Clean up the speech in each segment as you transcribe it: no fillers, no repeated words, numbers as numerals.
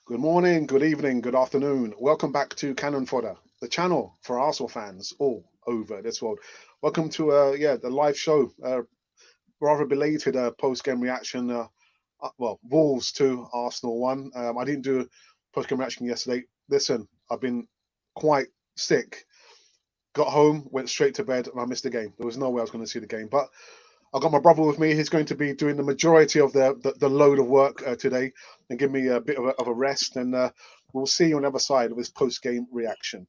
Good morning, good evening, good afternoon. Welcome back to Cannon Fodder, the channel for Arsenal fans all over this world. Welcome to the live show. Rather belated post game reaction. Wolves 2, Arsenal 1. I didn't do a post game reaction yesterday. Listen, I've been quite sick. Got home, went straight to bed, and I missed the game. There was no way I was going to see the game, but I've got my brother with me. He's going to be doing the majority of the load of work today and give me a bit of a rest. And we'll see you on the other side of his post game reaction.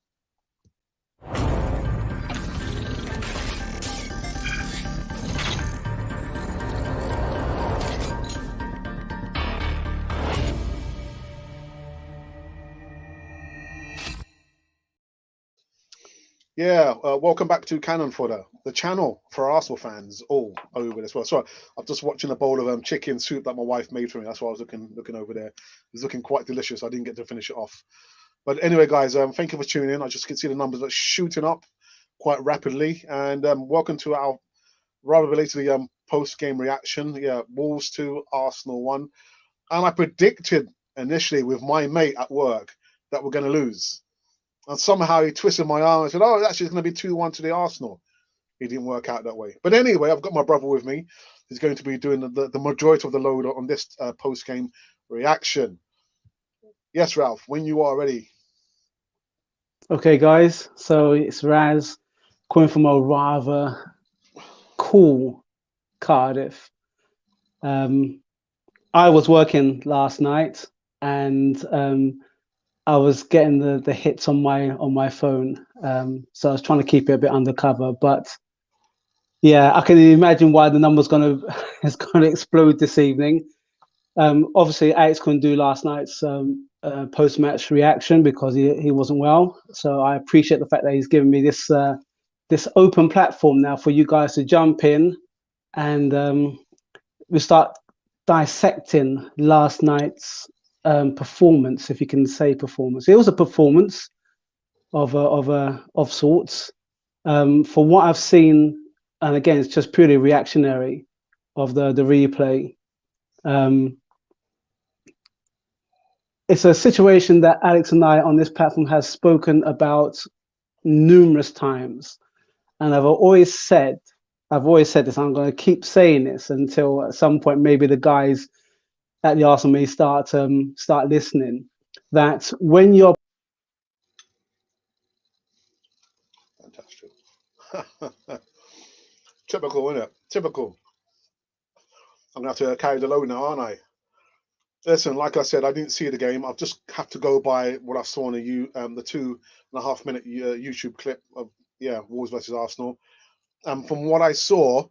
Welcome back to Cannon Fodder, the channel for Arsenal fans all over this world. Sorry, I'm just watching a bowl of chicken soup that my wife made for me. That's why I was looking over there. It's looking quite delicious. I didn't get to finish it off. But anyway, guys, thank you for tuning in. I just can see the numbers are shooting up quite rapidly. And welcome to our rather related post-game reaction. Yeah, Wolves 2, Arsenal 1. And I predicted initially with my mate at work that we're going to lose. And somehow he twisted my arm and said, oh, it's actually going to be 2-1 to the Arsenal. It didn't work out that way. But anyway, I've got my brother with me. He's going to be doing the majority of the load on this post-game reaction. Yes, Ralph, when you are ready. Okay, guys. So it's Raz coming from a rather cool Cardiff. I was working last night and I was getting the hits on my phone. So I was trying to keep it a bit undercover, but yeah, I can imagine why the number's gonna is gonna explode this evening. Obviously, Alex couldn't do last night's post-match reaction because he wasn't well. So I appreciate the fact that he's given me this open platform now for you guys to jump in and we start dissecting last night's performance, if you can say performance. It was a performance of sorts. From what I've seen, and again, it's just purely reactionary of the replay. It's a situation that Alex and I on this platform has spoken about numerous times, and I've always said this. I'm going to keep saying this until at some point maybe the guys at the Arsenal may start listening. That when you're Fantastic. Typical, isn't it? Typical. I'm going to have to carry the load now, aren't I? Listen, like I said, I didn't see the game. I've just had to go by what I saw on the 2.5 minute YouTube clip of Wolves versus Arsenal. From what I saw,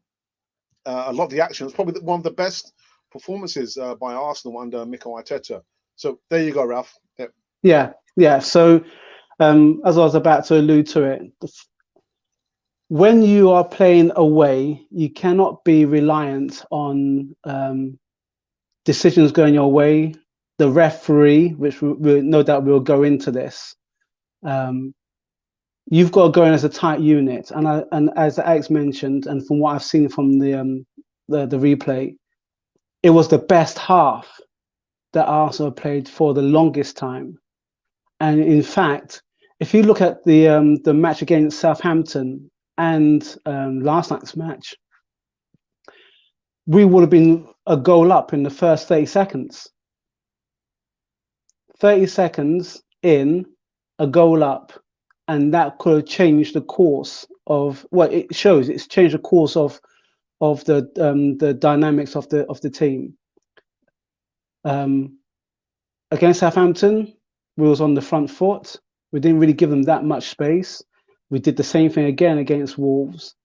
a lot of the action was probably one of the best performances by Arsenal under Mikel Arteta. So there you go, Ralph. Yep. Yeah. So as I was about to allude to it, when you are playing away, you cannot be reliant on decisions going your way. The referee, which we no doubt we'll go into this. You've got to go in as a tight unit, and as Alex mentioned, and from what I've seen from the replay, it was the best half that Arsenal played for the longest time. And in fact, if you look at the match against Southampton and last night's match, we would have been a goal up in the first 30 seconds. 30 seconds in, a goal up, and that could have changed the course of it's changed the course of the dynamics of the team. Against Southampton, we was on the front foot. We didn't really give them that much space. We did the same thing again against Wolves,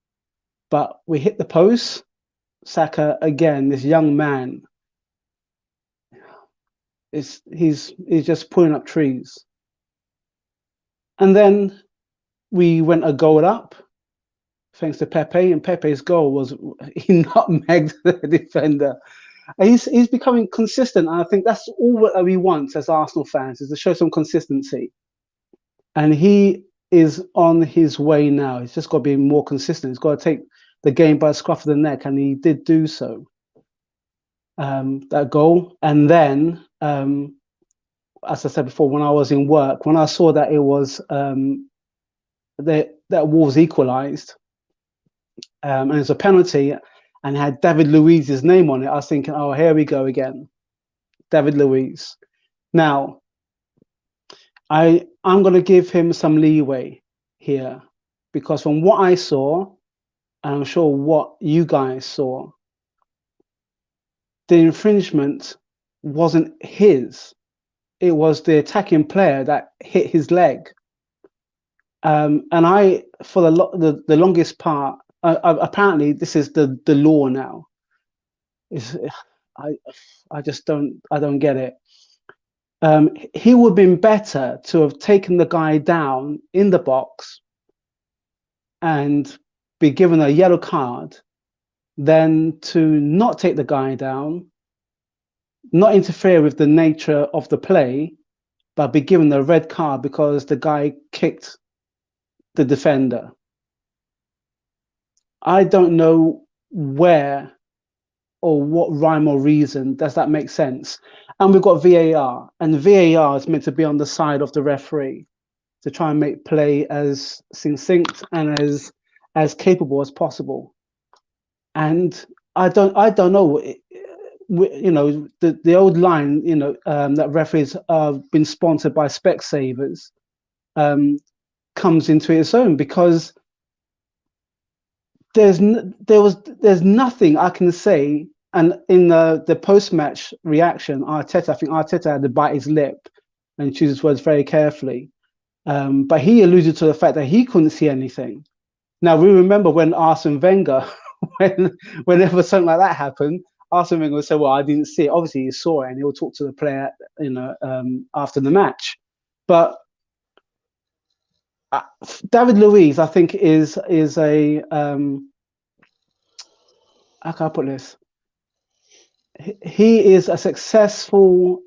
but we hit the post. Saka again, this young man, he's just pulling up trees. And then we went a goal up, thanks to Pepe, and Pepe's goal was he nutmegged the defender. And he's becoming consistent, and I think that's all that we want as Arsenal fans, is to show some consistency. And he is on his way now. He's just got to be more consistent. He's got to take the game by the scruff of the neck, and he did do so. That goal, and then as I said before, when I was in work, when I saw that it was that Wolves equalised, and it's a penalty, and had David Luiz's name on it, I was thinking, oh, here we go again, David Luiz. Now, I'm going to give him some leeway here, because from what I saw, and I'm sure what you guys saw, the infringement wasn't his. It was the attacking player that hit his leg. And I, for the longest part, apparently this is the law now. I just don't get it. He would have been better to have taken the guy down in the box and be given a yellow card than to not take the guy down, not interfere with the nature of the play, but be given a red card because the guy kicked the defender. I don't know where or what rhyme or reason does that make sense. And we've got VAR, and VAR is meant to be on the side of the referee to try and make play as succinct and as capable as possible. And I don't know. You know, the old line, you know, that referees have been sponsored by Specsavers, comes into its own, because there's nothing I can say. And in the post-match reaction, Arteta, I think Arteta had to bite his lip and choose his words very carefully. But he alluded to the fact that he couldn't see anything. Now, we remember when Arsene Wenger, whenever something like that happened, Arsene Wenger would say, well, I didn't see it. Obviously, he saw it, and he'll talk to the player, you know, after the match. But David Luiz, I think, is a how can I put this? He is a successful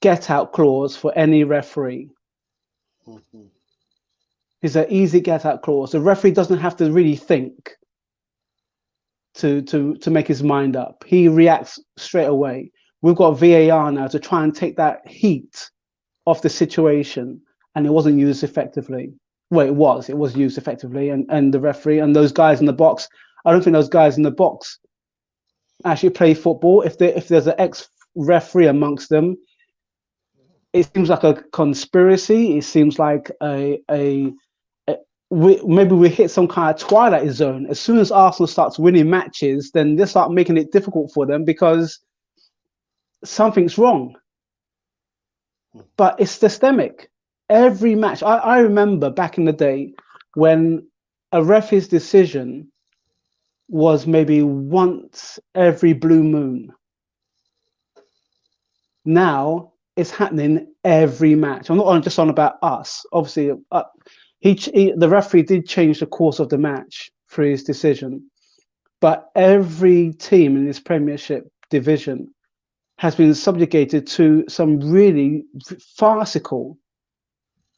get out clause for any referee. Mm-hmm. It's an easy get out clause. The referee doesn't have to really think to make his mind up. He reacts straight away. We've got VAR now to try and take that heat off the situation, and it wasn't used effectively. Well, it was used effectively, and the referee and those guys in the box, I don't think those guys in the box actually play football. If there's an ex-referee amongst them, it seems like a conspiracy. It seems like maybe we hit some kind of twilight zone. As soon as Arsenal starts winning matches, then they start making it difficult for them because something's wrong. But it's systemic. Every match, I remember back in the day when a referee's decision was maybe once every blue moon. Now it's happening every match. I'm not just on about us. Obviously, the referee did change the course of the match through his decision, but every team in this Premiership division has been subjugated to some really farcical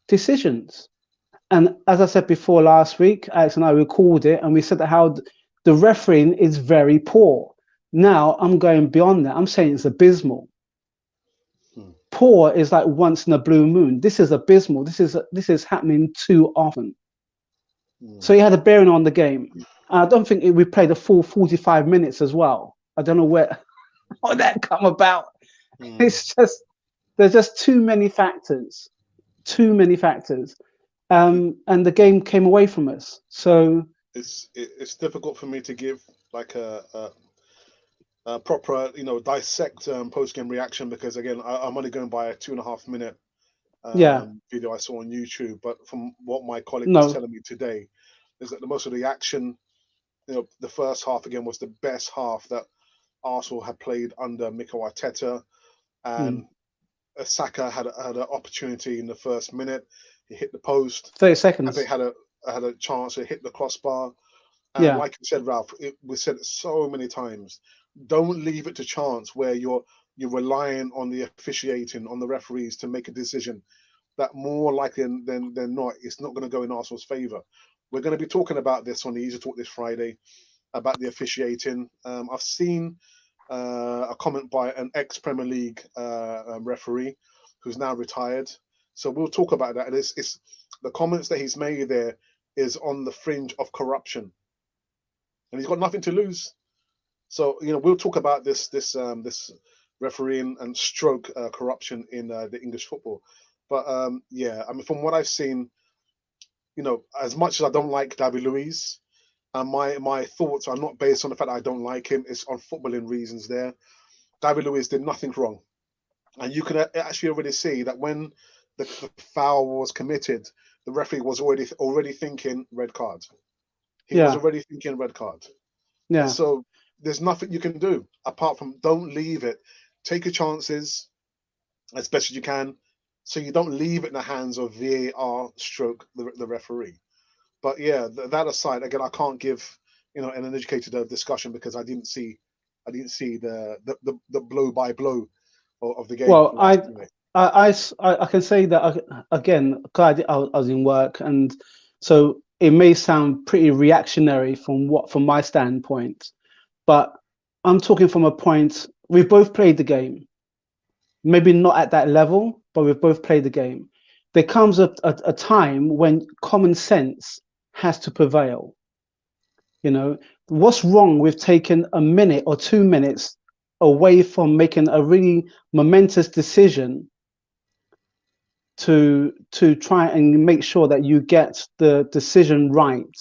decisions. And as I said before last week, Alex and I recalled it, and we said that how the refereeing is very poor. Now I'm going beyond that. I'm saying it's abysmal. Poor is like once in a blue moon. This is abysmal. This is happening too often. So he had a bearing on the game. And I don't think we played a full 45 minutes as well. I don't know where how that come about. It's just there's just too many factors, and the game came away from us. So it's difficult for me to give like a proper, you know, dissect post game reaction, because again, I'm only going by a 2.5 minute yeah, video I saw on YouTube. But from what my colleague was no, telling me today, is that the most of the action, you know, the first half again was the best half that Arsenal had played under Mikel Arteta, and Saka had an opportunity in the first minute. He hit the post. 30 Pepe seconds. had a chance to hit the crossbar. And Yeah, like you said, Ralph, we said it so many times. Don't leave it to chance where you're relying on the officiating, on the referees to make a decision that more likely than not, it's not going to go in Arsenal's favour. We're going to be talking about this on the Easy Talk this Friday about the officiating. I've seen a comment by an ex-Premier League referee who's now retired. So we'll talk about that. And it's the comments that he's made there is on the fringe of corruption, and he's got nothing to lose. So we'll talk about this refereeing and stroke corruption in the English football. But yeah, I mean, from what I've seen, as much as I don't like David Luiz, and my thoughts are not based on the fact that I don't like him, it's on footballing reasons there. David Luiz did nothing wrong. And you can actually already see that when the foul was committed, the referee was already thinking red card. He was Yeah, already thinking red card. And yeah. so there's nothing you can do apart from don't leave it. Take your chances as best as you can, so you don't leave it in the hands of VAR stroke the referee. But yeah, that aside, again, I can't give an educated discussion because I didn't see the blow by blow of the game Well, last night. I can say that again. 'Cause I was in work, and so it may sound pretty reactionary from my standpoint, but I'm talking from a point. We've both played the game, maybe not at that level, but we've both played the game. There comes a time when common sense has to prevail. What's wrong with taking a minute or 2 minutes away from making a really momentous decision to try and make sure that you get the decision right?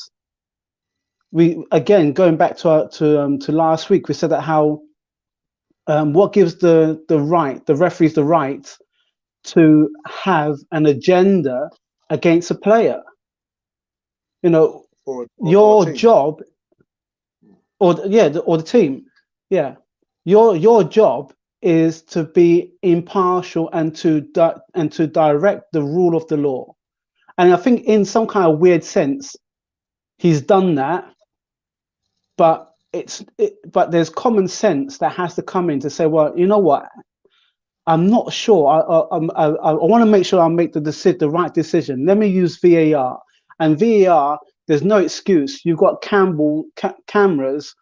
We again going back to last week, we said that how what gives the referees the right to have an agenda against a player. Or a Your team. job, or the team, yeah, your job is to be impartial and to direct the rule of the law. And I think in some kind of weird sense, he's done that, but but there's common sense that has to come in to say, well, you know what? I'm not sure. I want to make sure I make the right decision. Let me use VAR. And VAR, there's no excuse. You've got cameras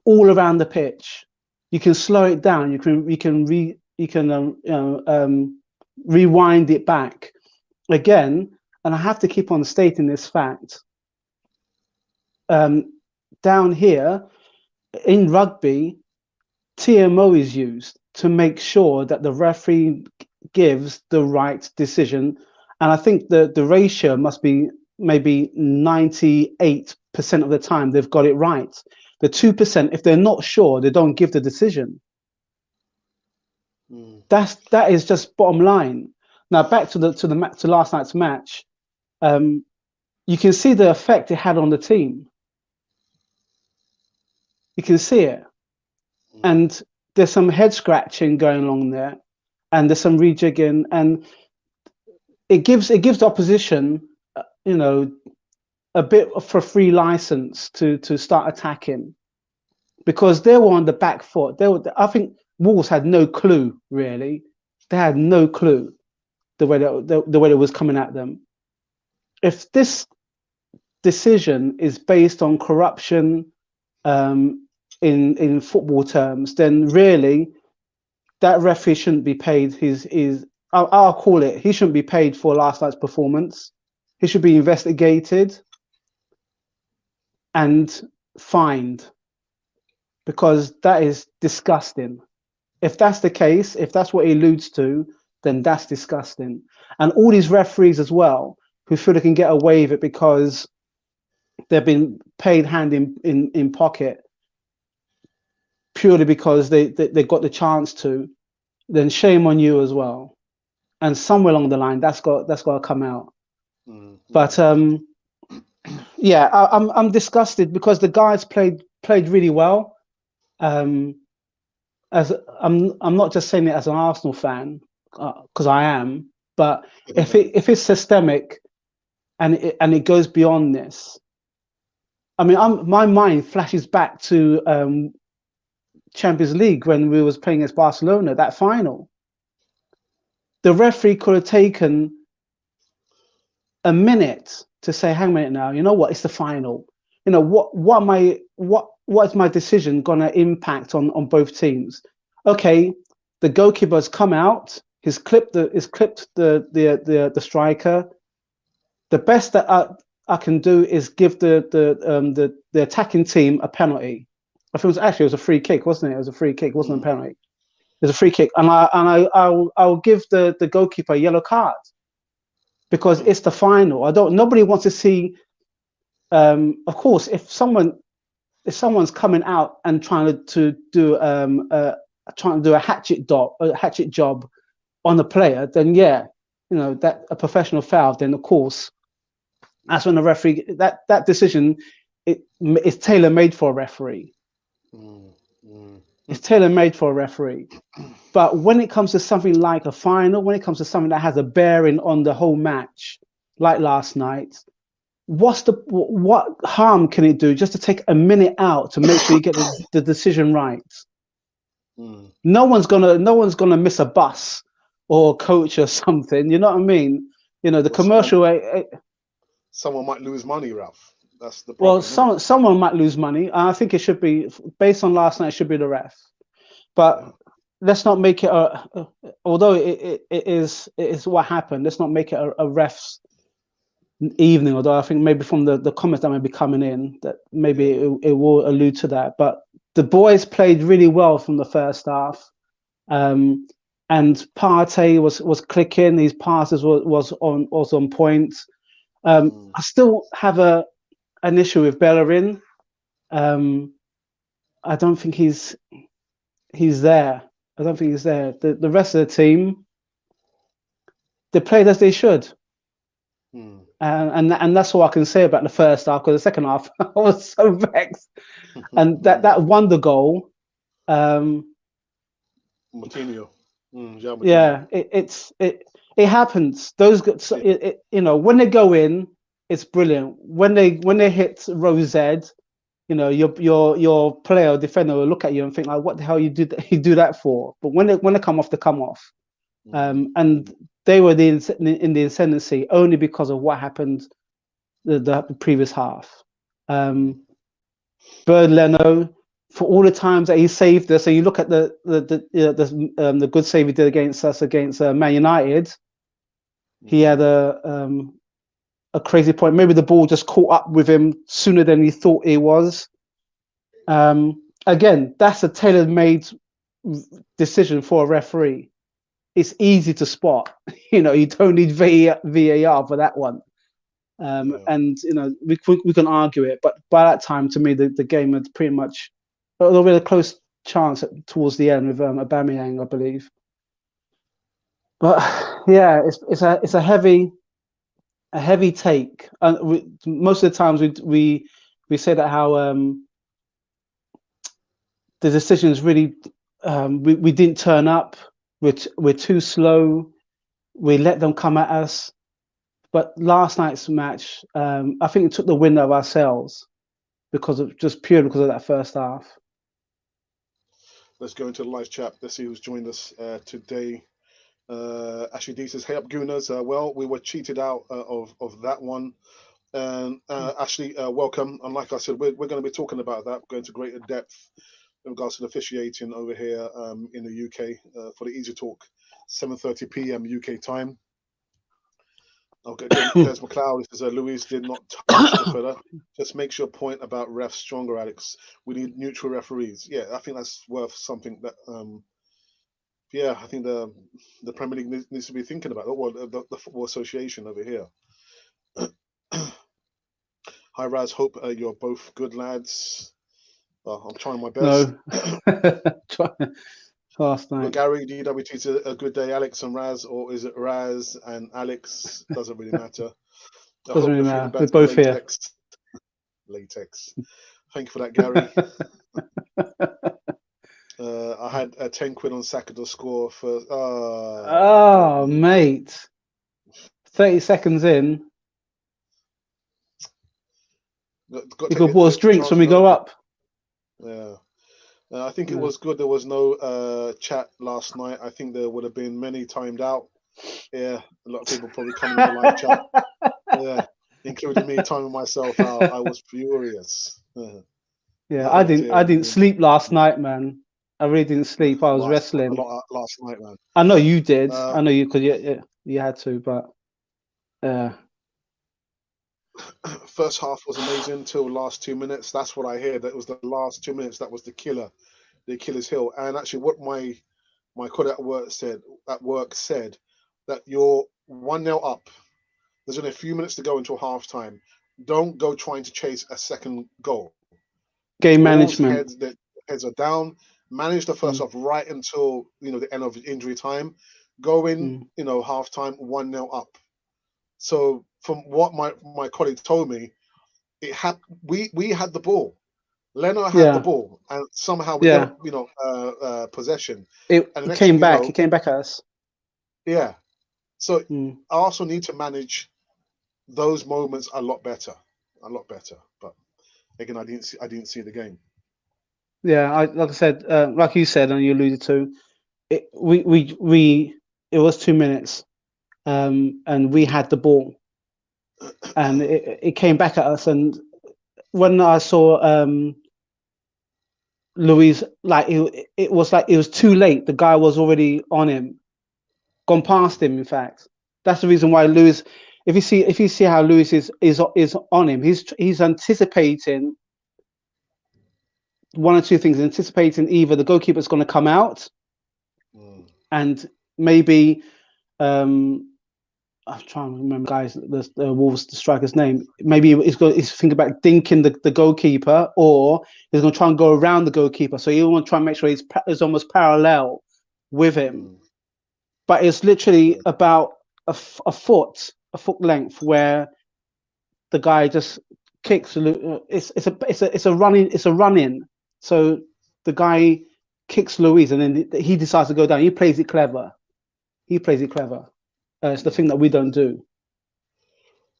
all around the pitch. You can slow it down. You can rewind it back again. And I have to keep on stating this fact. Down here in rugby, TMO is used to make sure that the referee gives the right decision. And I think the ratio must be maybe 98% of the time they've got it right. The 2%, if they're not sure, they don't give the decision. That is just bottom line. Now back to last night's match. You can see the effect it had on the team. You can see it. And there's some head scratching going along there, and there's some rejigging, and it gives the opposition, a bit of a free license to start attacking, because they were on the back foot. I think Wolves had no clue really. They had no clue the way it was coming at them. If this decision is based on corruption, in football terms, then really that referee shouldn't be paid I'll call it, he shouldn't be paid for last night's performance. He should be investigated and fined, because that is disgusting. If that's the case, if that's what he alludes to, then that's disgusting. And all these referees as well, who feel they can get away with it because they've been paid hand in pocket, purely because they got the chance to, then shame on you as well. And somewhere along the line, that's got to come out. But yeah, I'm disgusted because the guys played really well. As I'm not just saying it as an Arsenal fan, because I am. But if it's systemic and it goes beyond this, I mean, my mind flashes back to Champions League when we was playing against Barcelona, that final. The referee could have taken a minute to say, hang on a minute now, you know what, it's the final. What what is my decision going to impact on both teams? Okay, the goalkeeper's come out. He's clipped the striker. The best that I can do is give the attacking team a penalty. I think it was a free kick, wasn't it? It was a free kick, wasn't a penalty. It was a free kick, and I'll give the goalkeeper a yellow card because it's the final. Nobody wants to see. Of course, if someone's coming out and trying to do a hatchet job on a player, then yeah, that a professional foul. Then of course, that's when the referee that decision is tailor made for a referee. It's tailor made for a referee. But when it comes to something like a final, when it comes to something that has a bearing on the whole match, like last night, what harm can it do just to take a minute out to make sure you get the decision right? No one's gonna miss a bus or a coach or something. You know what I mean? The commercial. Someone might lose money, Ralph. That's the problem. Well, someone might lose money. I think it should be based on last night. It should be the ref, but let's not make it although it is what happened. Let's not make it a ref's evening. Although I think maybe from the comments that may be coming in, that maybe it will allude to that. But the boys played really well from the first half, and Partey was clicking. His passes was on point. I still have an issue with Bellerin. I don't think he's there. I don't think he's there. The rest of the team, they played as they should. And that's all I can say about the first half, because the second half I was so vexed. And that wonder goal, Martinho. Yeah, it happens. Those when they go in, it's brilliant. When they hit row Z, your player or defender will look at you and think like, what the hell you do that for? But when they come off, they come off. And they were in the ascendancy only because of what happened the previous half. Bird Leno, for all the times that he saved us, so you look at the good save he did against us against Man United. He had a crazy point. Maybe the ball just caught up with him sooner than he thought it was. Again, that's a tailor-made decision for a referee. It's easy to spot. You don't need VAR for that one. And we can argue it, but by that time, to me, the game had pretty much, although we had a close chance towards the end with Aubameyang, I believe. But yeah, it's a heavy take. Most of the times we say that how the decisions really we didn't turn up. We're too slow. We let them come at us. But last night's match, I think it took the wind out of ourselves because of that first half. Let's go into the live chat. Let's see who's joined us today. Ashley D says, "Hey up, Gooners. Well, we were cheated out of that one." And Ashley, welcome. And like I said, we're going to be talking about that. We're going to greater depth in regards to the officiating over here in the UK for the Easy Talk, 7:30 p.m. UK time. Okay, Des McLeod says, "Louise did not touch the fella. Just makes your point about refs stronger, Alex. We need neutral referees." Yeah, I think that's worth something that. I think the Premier League needs to be thinking about. Well, the Football Association over here. Hi, Raz. Hope you're both good lads. I'm trying my best. No. Last night. Well, Gary, DWT, it's a good day, Alex and Raz, or is it Raz and Alex? Doesn't really matter. Doesn't really matter. We're both latex. Latex. Thank you for that, Gary. I had 10 quid on Saka to score for. Oh, mate. 30 seconds in. You could bought us drinks when we go up. Yeah. I think it was good. There was no chat last night. I think there would have been many timed out. Yeah, a lot of people probably coming in the live chat. Yeah, including me timing myself out. I was furious. Yeah, Oh I dear didn't me. sleep last night, man. I really didn't sleep. I was A wrestling. lot last night, man. I know you did. Uh, I know you because you had to, but uh, First half was amazing till last 2 minutes. That's what I hear. That was the last 2 minutes. That was the killer, the Achilles heel. And actually, what my colleague at work said that you're 1-0 up. There's only a few minutes to go until half time. Don't go trying to chase a second goal. game Wolves management. heads are down. Manage the first Mm, half right until the end of injury time. Go in, mm. half time 1-0 up. So from what my colleague told me, we had the ball. Leno had the Yeah, ball, and somehow we gave yeah. up, possession. And the It next thing came you back. know, It came back at us. yeah. So Mm. Arsenal need to manage those moments a lot better. But again, I didn't see the game. Yeah, like I said, like you said, and you alluded to, we it was 2 minutes, and we had the ball, and it came back at us. And when I saw Louise, like it was like it was too late. The guy was already on him, gone past him. In fact, that's the reason why Lewis. If you see how Lewis is on him, he's anticipating one or two things, anticipating either the goalkeeper's going to come out Mm, and maybe I'm trying to remember guys the Wolves the striker's name. Maybe he's thinking about dinking the goalkeeper, or he's going to try and go around the goalkeeper. So you want to try and make sure he's almost parallel with him. mm, But it's literally about a foot length where the guy just kicks. It's a run in. So the guy kicks Louise, and then he decides to go down. He plays it clever. He plays it clever. It's the thing mm. that we don't do.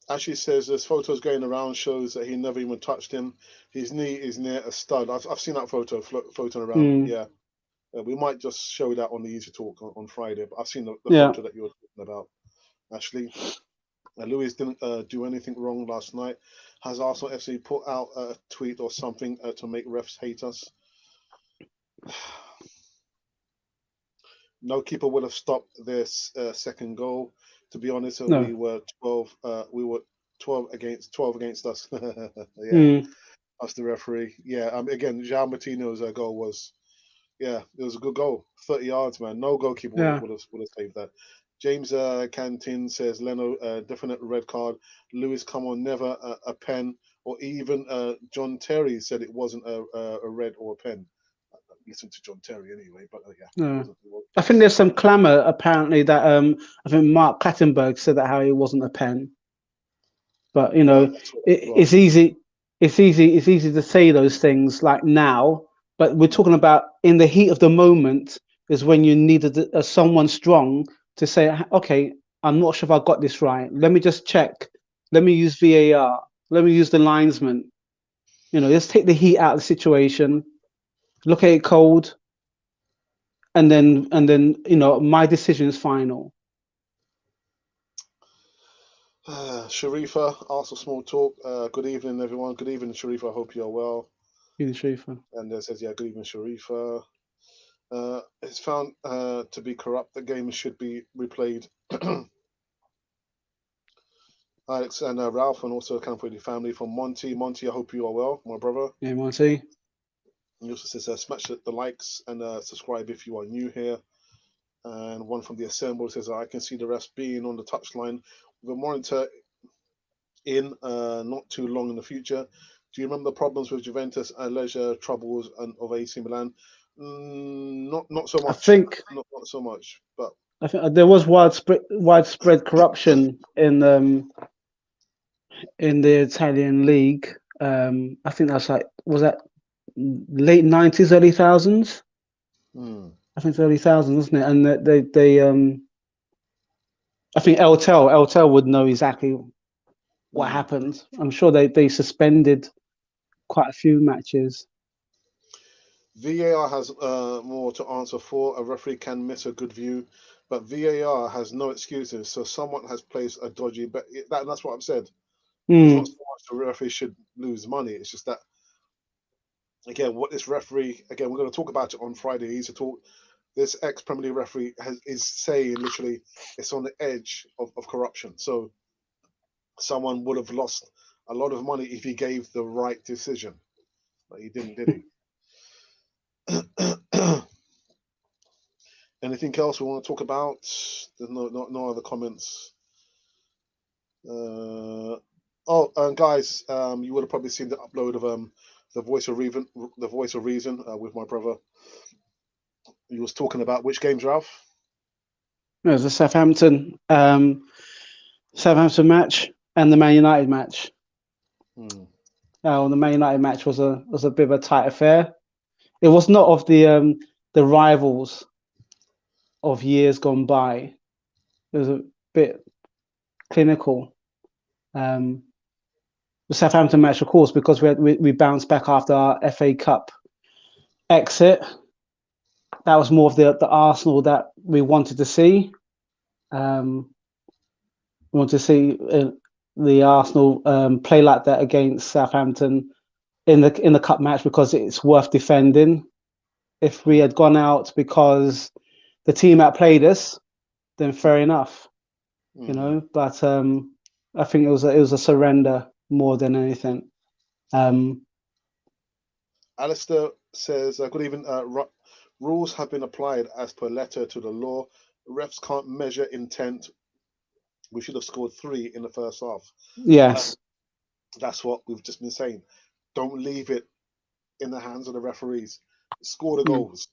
Ashley says there's photos going around shows that he never even touched him. His knee is near a stud. I've seen that floating around. Mm, Yeah, we might just show that on the Easy Talk on Friday. But I've seen the yeah. photo that you're talking about, Ashley. Lewis didn't do anything wrong last night. Has Arsenal FC put out a tweet or something to make refs hate us? No keeper would have stopped this second goal. To be honest, No. we were 12. We were 12 against us. Yeah, Mm, us the referee. Yeah. Again, João Martino's goal was, yeah, it was a good goal. 30 yards, man. No goalkeeper would have yeah. would have, would have saved that. James Cantin says Leno definite red card. Lewis, come on, never a pen. Or even John Terry said it wasn't a red or a pen. Listen to John Terry anyway, but yeah, it Yeah. wasn't. I think there's some clamour apparently that I think Mark Kattenberg said that how he wasn't a pen. But I saw that as well. it's easy. It's easy to say those things like now. But we're talking about in the heat of the moment is when you needed someone strong to say, okay, I'm not sure if I got this right. Let me just check. Let me use VAR. Let me use the linesman. Let's take the heat out of the situation. Look at it cold, and then my decision is final. Sharifa, Arsenal Small Talk. Good evening, everyone. Good evening, Sharifa. I hope you're well. In Sharifa. And says, yeah, good evening, Sharifa. It's found to be corrupt. The game should be replayed. Alex and Ralph, and also account for the family from Monty. Monty, I hope you are well, my brother. Yeah, Monty. He also says, smash the likes and subscribe if you are new here. And one from the Assemble says, I can see the rest being on the touchline with a monitor in not too long in the future. Do you remember the problems with Juventus and leisure troubles of AC Milan? Not so I much. think Not so much. But I think there was widespread corruption in the Italian league. I think that's like was that late '90s, early thousands. hmm, I think it's early thousands, wasn't it? And they I think Eltel would know exactly what hmm. happened. I'm sure they suspended quite a few matches. VAR has more to answer for. A referee can miss a good view, but VAR has no excuses. So someone has placed a dodgy bet. That's what I've said. It's not Mm, so much the referee should lose money. It's just that again, what this referee, again, we're going to talk about it on Friday. He's to talk. This ex Premier League referee is saying literally it's on the edge of corruption. So someone would have lost a lot of money if he gave the right decision, but he didn't, did he? Anything else we want to talk about? There's no other comments. Guys, you would have probably seen the upload of the Voice of Reason with my brother. He was talking about which games, Ralph? It was the Southampton match and the Man United match. The Man United match was a bit of a tight affair. It was not of the rivals of years gone by. It was a bit clinical. The Southampton match, of course, because we bounced back after our FA Cup exit. That was more of the Arsenal that we wanted to see. We want to see the Arsenal play like that against Southampton in the cup match because it's worth defending. If we had gone out because the team outplayed us, then fair enough, you know. But I think it was a surrender more than anything. Alistair says, "Good evening. Rules have been applied as per letter to the law. Refs can't measure intent. We should have scored 3 in the first half." Yes, that's what we've just been saying. Don't leave it in the hands of the referees. Score the goals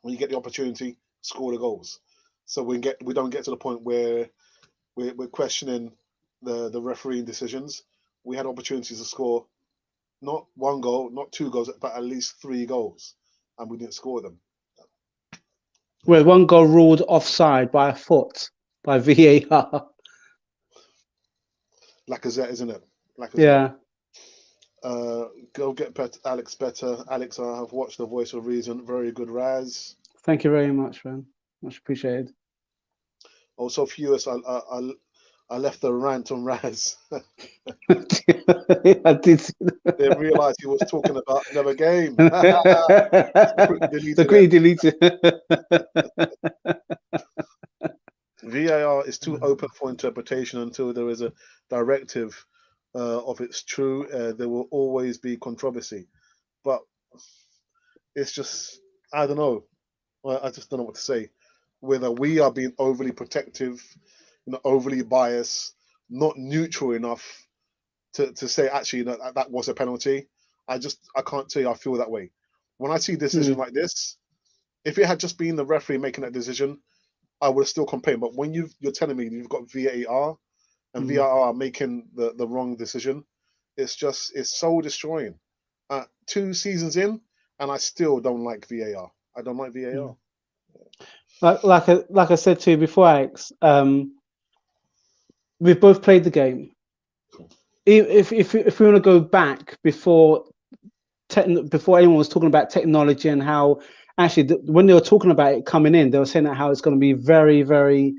when you get the opportunity. Score the goals. So we don't get to the point where we're questioning the refereeing decisions. We had opportunities to score not 1 goal, not 2 goals, but at least 3 goals, and we didn't score them. Where one goal ruled offside by a foot by VAR. Lacazette, isn't it? Lacazette. Yeah. Go get Alex better. Alex, I have watched The Voice of Reason. Very good, Raz. Thank you very much, man. Much appreciated. Also, furious, I left the rant on Raz. I did. Didn't realise he was talking about another game. Quickly deleted. VAR is too open for interpretation until there is a directive of it's true. There will always be controversy, but it's just I don't know. I just don't know what to say. Whether we are being overly protective, overly biased, not neutral enough to say actually that was a penalty. I can't tell you I feel that way. When I see a decision like this, if it had just been the referee making that decision, I would have still complained. But when you're telling me you've got VAR and VAR making the wrong decision, it's soul destroying. 2 seasons in, and I still don't like VAR. I don't like VAR. Like I said to you before, Alex, we've both played the game. If we want to go back before anyone was talking about technology and how actually when they were talking about it coming in, they were saying that how it's going to be very, very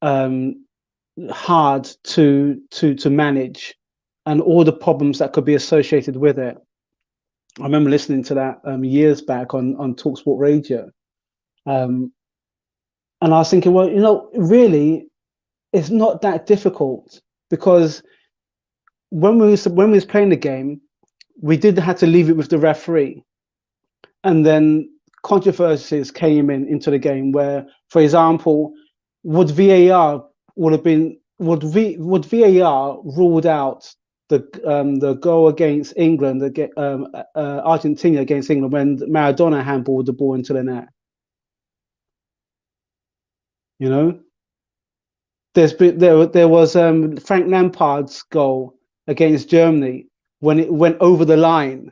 hard to manage and all the problems that could be associated with it. I remember listening to that years back on TalkSport Radio. And I was thinking, well, really, it's not that difficult because when we was playing the game, we did have to leave it with the referee, and then controversies came into the game where, for example, would VAR ruled out the goal against England, Argentina against England when Maradona handballed the ball into the net? You know, there was Frank Lampard's goal against Germany when it went over the line.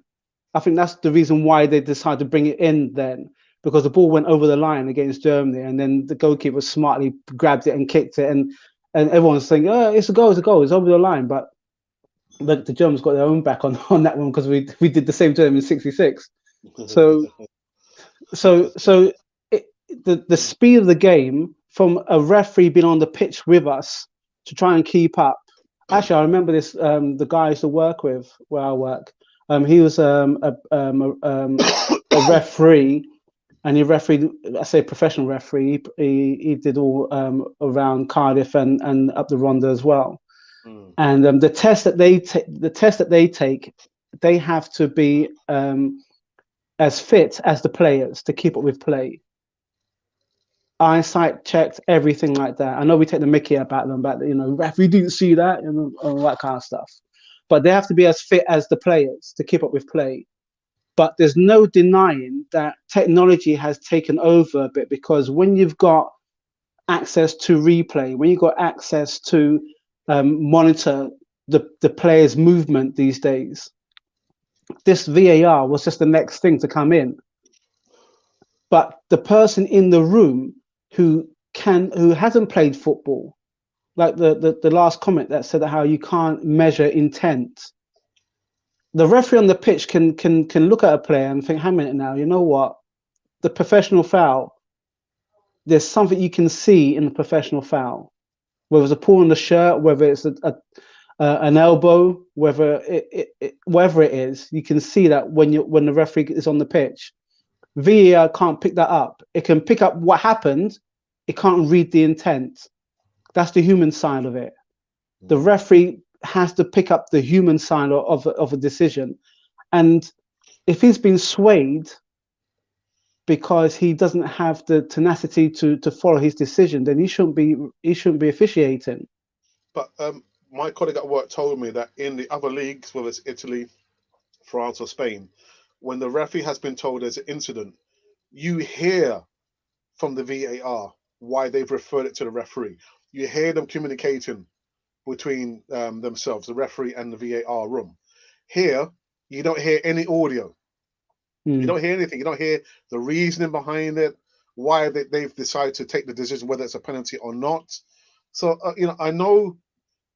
I think that's the reason why they decided to bring it in then, because the ball went over the line against Germany, and then the goalkeeper smartly grabbed it and kicked it, and everyone's thinking, oh, it's a goal, it's over the line. But the Germans got their own back on that one because we did the same to them in '66. So the speed of the game from a referee being on the pitch with us to try and keep up. Actually, I remember this. The guy I used to work with where I work. He was a referee, and he refereed. I say professional referee. He did all around Cardiff and up the Rhondda as well. Mm. And the test that they take, they have to be as fit as the players to keep up with play. Eyesight checked, everything like that. I know we take the mickey about them, but ref, we didn't see that and all that kind of stuff. But they have to be as fit as the players to keep up with play. But there's no denying that technology has taken over a bit, because when you've got access to replay, when you've got access to monitor the player's movement these days, this VAR was just the next thing to come in. But the person in the room who hasn't played football, like the last comment that said how you can't measure intent. The referee on the pitch can look at a player and think, hang a minute now, you know what? The professional foul, there's something you can see in the professional foul. Whether it's a pull on the shirt, whether it's an elbow, whatever it is, you can see that when the referee is on the pitch. VAR can't pick that up. It can pick up what happened. It can't read the intent. That's the human side of it. The referee has to pick up the human side of a decision. And if he's been swayed because he doesn't have the tenacity to follow his decision, then he shouldn't be officiating. But my colleague at work told me that in the other leagues, whether it's Italy, France, or Spain, when the referee has been told there's an incident, you hear from the VAR why they've referred it to the referee. You hear them communicating between themselves, the referee and the VAR room. Here, you don't hear any audio. You don't hear anything. You don't hear the reasoning behind it, why they've decided to take the decision, whether it's a penalty or not. So, I know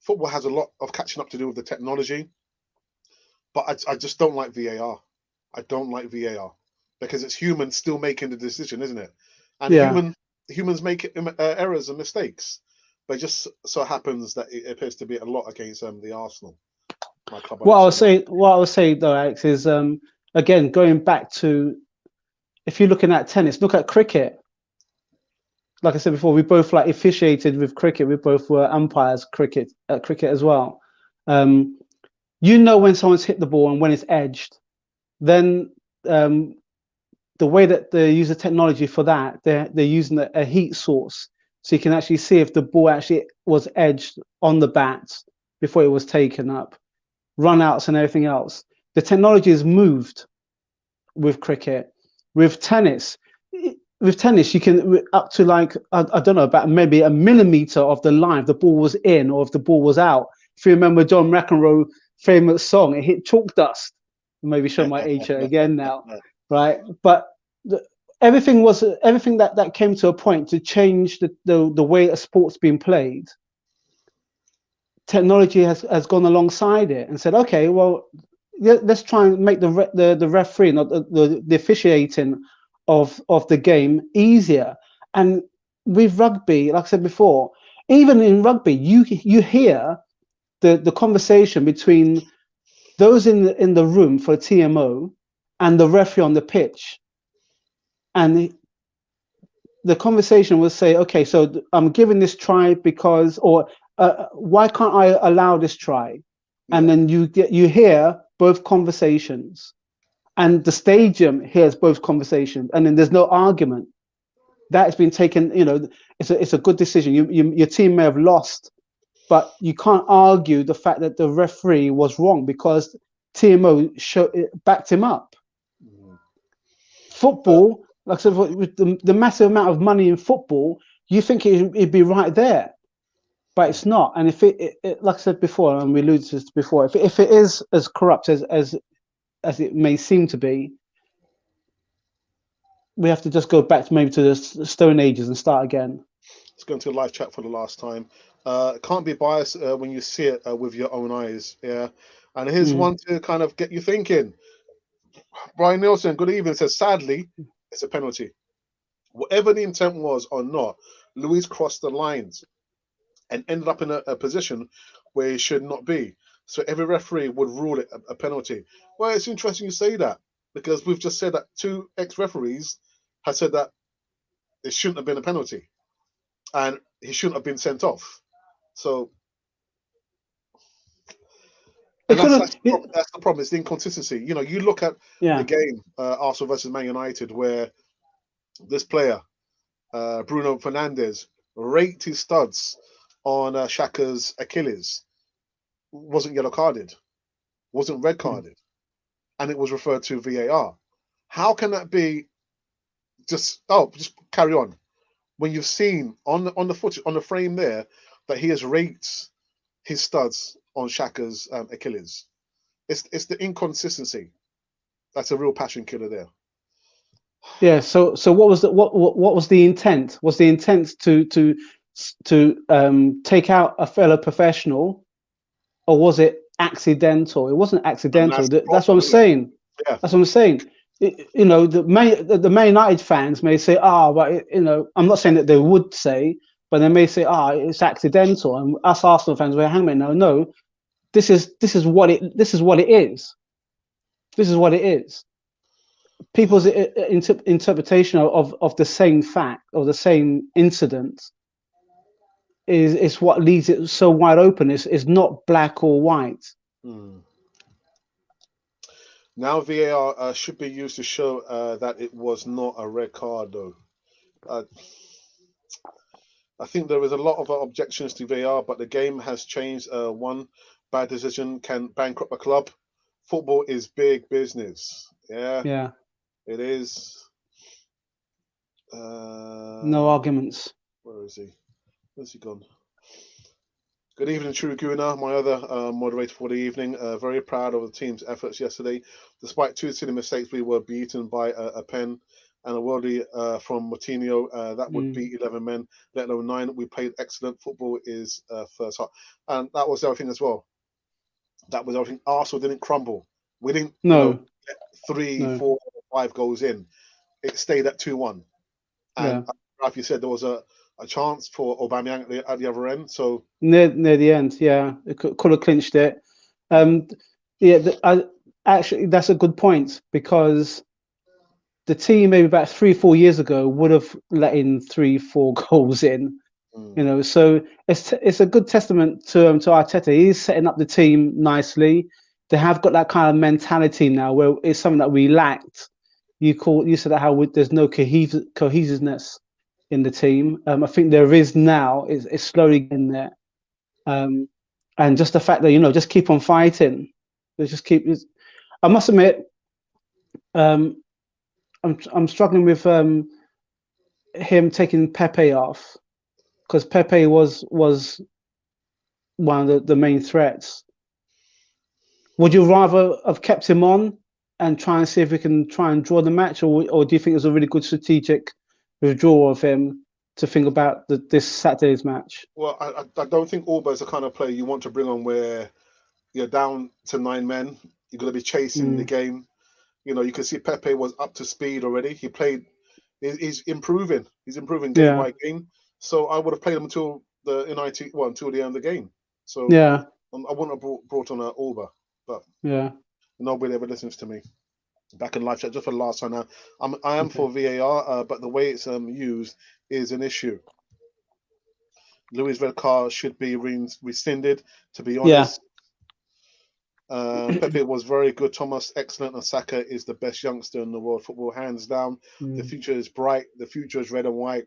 football has a lot of catching up to do with the technology, but I just don't like VAR. I don't like VAR because it's humans still making the decision, isn't it? And Yeah. humans make errors and mistakes. But it just so happens that it appears to be a lot against the Arsenal, my club. What I would say though, Alex, is again going back to, if you're looking at tennis, look at cricket. Like I said before, we both like officiated with cricket. We both were umpires at cricket as well. When someone's hit the ball and when it's edged, then the way that they use the technology for that, they're using a heat source, so you can actually see if the ball actually was edged on the bat before it was taken up, run outs and everything else. The technology has moved with cricket. With tennis, you can up to like I don't know, about maybe a millimeter of the line, if the ball was in or if the ball was out. If you remember John McEnroe's famous song, it hit chalk dust. Maybe show my age again now, right? But everything that came to a point to change the way a sport's been played. Technology has gone alongside it and said, okay, well, let's try and make the referee, not the officiating of the game easier. And with rugby, like I said before, even in rugby, you hear the conversation between those in the room for a TMO and the referee on the pitch, and the conversation will say, okay, so I'm giving this try because, or why can't I allow this try? And then you hear both conversations, and the stadium hears both conversations, and then there's no argument. That has been taken. It's a good decision. Your team may have lost, but you can't argue the fact that the referee was wrong because TMO backed him up. Football, like I said, with the massive amount of money in football, you think it'd be right there, but it's not. And if it like I said before, and we alluded to this before, if it is as corrupt as it may seem to be, we have to just go back to maybe to the Stone Ages and start again. Let's go into a live chat for the last time. Can't be biased when you see it with your own eyes. Yeah. And here's one to kind of get you thinking. Brian Nielsen, good evening, says, sadly, it's a penalty. Whatever the intent was or not, Luis crossed the lines and ended up in a position where he should not be. So every referee would rule it a penalty. Well, it's interesting you say that because we've just said that two ex-referees have said that it shouldn't have been a penalty and he shouldn't have been sent off. So, It and could that's have. that's the problem. That's the problem. It's the inconsistency. You know, you look at the Yeah. game Arsenal versus Man United where this player Bruno Fernandes raked his studs on Shaka's Achilles. Wasn't yellow carded, wasn't red Mm. carded, and it was referred to VAR. How can that be? Just carry on. When you've seen on the footage on the frame there that he has raked his studs on Shaka's Achilles. It's the inconsistency that's a real passion killer there. Yeah. So what was what was the intent? Was the intent to take out a fellow professional, or was it accidental? It wasn't And accidental. that's the That's what problem, I'm isn't it? saying. Yeah. That's what I'm saying. You know, the Man United fans may say, "Ah, but you know," I'm not saying that they would say, but they may say, "Ah, it's accidental." And us Arsenal fans, we're hanging. No. This is what it is. This is what it is. People's interpretation of the same fact or the same incident is what leaves it so wide open. It's not black or white. Hmm. Now VAR should be used to show that it was not a red card, though. Uh, I think there is a lot of objections to VAR, but the game has changed. One bad decision can bankrupt a club. Football is big business. Yeah, Yeah, it is. no Uh, arguments. where is he? Where's he gone? Good evening, True Guna, my other moderator for the evening. Very proud of the team's efforts yesterday. Despite two silly mistakes, we were beaten by a pen and a worldie from Moutinho. That would Mm. beat 11 men, let alone 9. We played excellent. Football is first half. And that was everything as well. That was everything. Arsenal didn't crumble. We didn't, No, get 3, no. 4, 5 goals in. It stayed at 2-1. And Yeah, like you said, there was a chance for Aubameyang at the other end. So, near the end. Yeah, it could have clinched it. Um, yeah, actually that's a good point because the team maybe about 3 4 years ago would have let in 3 4 goals in. You mm, know, so it's a good testament to Arteta. He's setting up the team nicely. They have got that kind of mentality now where it's something that we lacked. You said that how there's no cohesiveness in the team. I think there is now. It's slowly getting there. Um, and just the fact that just keep on fighting. They just keep. I must admit, um, I'm struggling with him taking Pepe off because Pepe was one of the main threats. Would you rather have kept him on and try and see if we can try and draw the match, or do you think it was a really good strategic withdrawal of him to think about this Saturday's match? well, I don't think Auba is the kind of player you want to bring on where you're down to 9 men. You're going to be chasing the Mm, game. You can see Pepe was up to speed already. He played. He's improving. He's improving game yeah, by game. So I would have played him until the NIT, well, until the end of the game. So yeah, I wouldn't have brought on Auba, but yeah. nobody ever listens to me. Back in live chat, just for the last time now, I am Okay. for VAR, but the way it's used is an issue. Louis' red card should be rescinded. To be Yeah. honest, Pepe was very good. Thomas, excellent. And Saka is the best youngster in the world football, hands down. The Mm. future is bright. The future is red and white.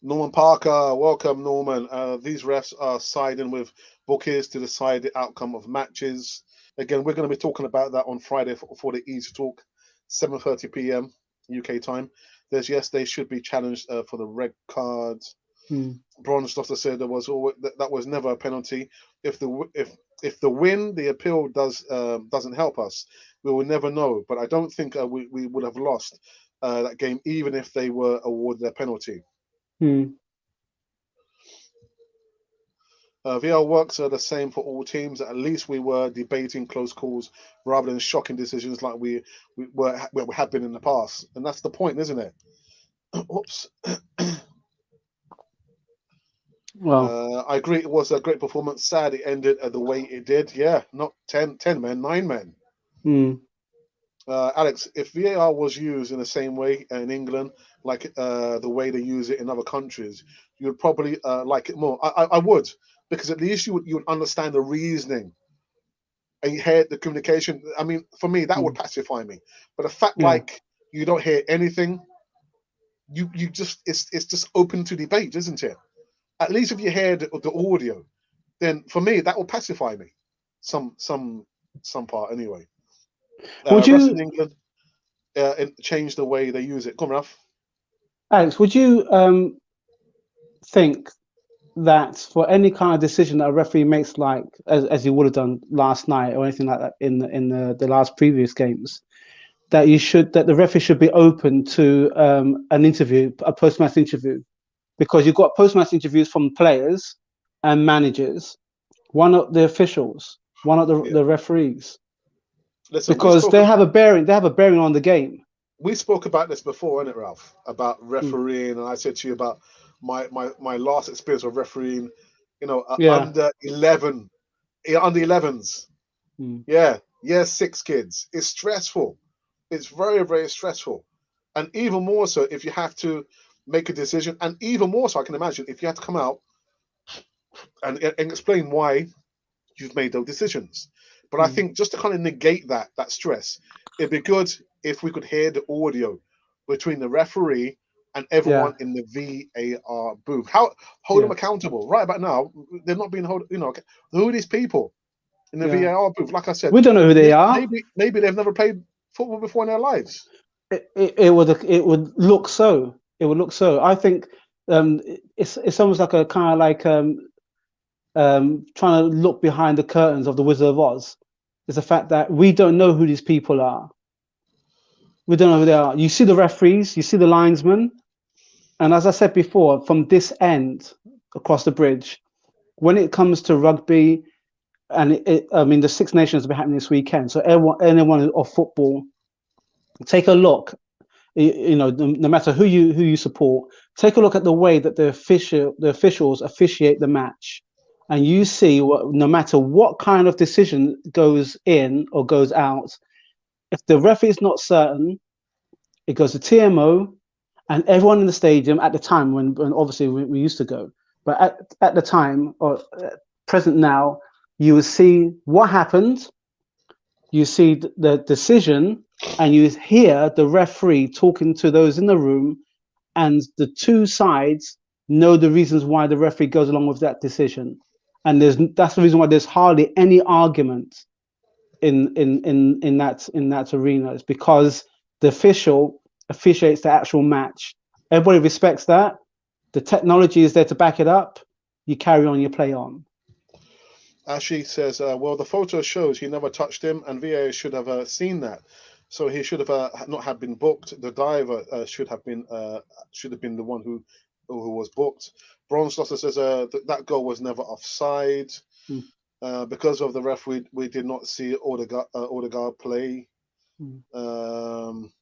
Norman Parker, welcome, Norman. These refs are siding with bookies to decide the outcome of matches. Again, we're going to be talking about that on Friday for the Easy Talk, 7:30 p.m. UK time. They should be challenged for the red cards. Mm. Bronstotter said there was always, that was never a penalty. If the win, the appeal doesn't help us. We will never know. But I don't think we would have lost that game even if they were awarded a penalty. Mm. VAR works are the same for all teams. At least we were debating close calls rather than shocking decisions like we have been in the past, and that's the point, isn't it? Oops. Well, I agree. It was a great performance. Sad it ended the way it did. Yeah, not 10 men, 9 men. mm, Alex, if VAR was used in the same way in England, like the way they use it in other countries, you would probably like it more. I would, because at least you would understand the reasoning and you hear the communication. I mean, for me, that would mm, pacify me. But the fact yeah, like you don't hear anything, you just it's just open to debate, isn't it? At least if you hear the audio, then for me that will pacify me. Some some some part anyway. would Wrestling you, England and change the way they use it. Come on, Ralph. Alex, would you think that for any kind of decision that a referee makes, like as he would have done last night or anything like that in the last previous games, that the referee should be open to an interview, a post-match interview, because you've got post-match interviews from players and managers, one of the officials, one of Yeah. the referees, Listen, because they have a bearing on the game. we spoke about this before, innit, Ralph? About Mm. refereeing, and I said to you about my last experience of refereeing. You know, Yeah. under 11s. Mm. Yeah, year six kids. It's stressful. It's very, very stressful. And even more so if you have to make a decision. And even more so, I can imagine if you have to come out and explain why you've made those decisions. But I Mm. think just to kind of negate that stress, it'd be good if we could hear the audio between the referee and Yeah. everyone in the VAR booth. How hold them Yeah. accountable? Right about now, they're not being held. You know, who are these people in the Yeah. VAR booth? Like I said, We don't know who they are. maybe they've never played football before in their lives. It would look so. It would look so. I think it's almost like a kind of like trying to look behind the curtains of the Wizard of Oz. Is the fact that we don't know who these people are. We don't know who they are. You see the referees, you see the linesmen, and as I said before, from this end across the bridge, when it comes to rugby, and I mean the Six Nations will be happening this weekend. So anyone of football, take a look. No matter who you support, take a look at the way that the officials officiate the match, and you see no matter what kind of decision goes in or goes out, if the referee is not certain, it goes to TMO, and everyone in the stadium at the time when obviously we used to go, but at the time or present now, you will see what happened, you see the decision, and you hear the referee talking to those in the room, and the two sides know the reasons why the referee goes along with that decision, and that's the reason why there's hardly any argument in that arena. It's because the official officiates the actual match. Everybody respects that. The technology is there to back it up. You carry on, you play on. Ashley says, well, the photo shows he never touched him, and VA should have seen that. So he should have not have been booked. The diver should have been the one who was booked. Bronze Slaughter says that goal was never offside. Mm, Because of the ref, we did not see Odegaard play. mm. Um,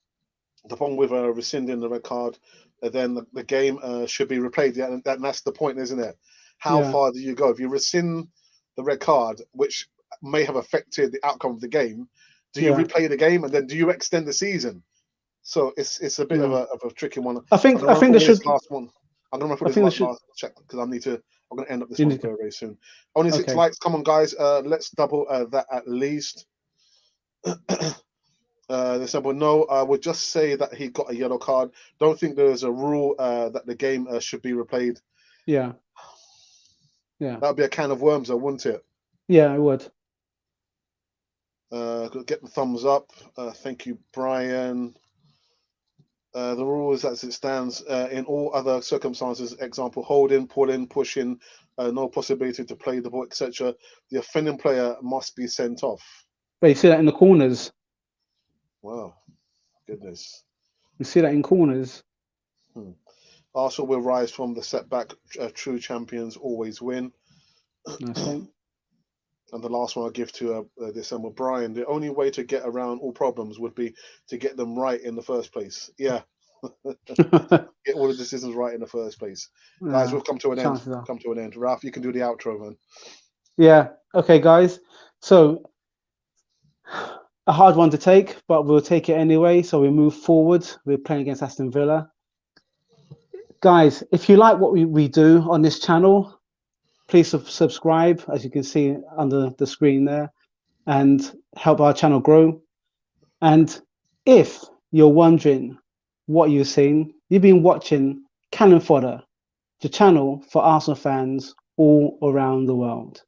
the problem with rescinding the red card, then the game should be replayed. Yeah, and that's the point, isn't it? How Yeah, far do you go? If you rescind the red card, which may have affected the outcome of the game, do you yeah, replay the game and then do you extend the season? So it's a bit of yeah. a tricky one. I I'm think gonna I run think they through this should. last one. I'm gonna run through I this think they should. last check because I need to. I'm gonna end up this You one need to. very very soon. Only six Okay. likes. Come on, guys. Let's double that at least. They said, well, no, I would just say that he got a yellow card. Don't think there's a rule that the game should be replayed. Yeah, yeah, That would be a can of worms, though, wouldn't it? yeah. I would. Get the thumbs up. Thank you, Brian. The rules as it stands in all other circumstances, example, holding, pulling, pushing, no possibility to play the ball, etc. The offending player must be sent off. But you see that in the corners. Wow, goodness. You see that in corners. Hmm. Arsenal will rise from the setback. True champions always win. That's it. And the last one I give to December Brian. The only way to get around all problems would be to get them right in the first place. Yeah, get all the decisions right in the first place. Guys, we've come to an end. Chances are. Come to an end. Ralph, you can do the outro, man. Yeah. Okay, guys. So a hard one to take, but we'll take it anyway. So we move forward. We're playing against Aston Villa. Guys, if you like what we do on this channel, please subscribe, as you can see under the screen there, and help our channel grow. And if you're wondering what you've seen, you've been watching Cannon Fodder, the channel for Arsenal fans all around the world.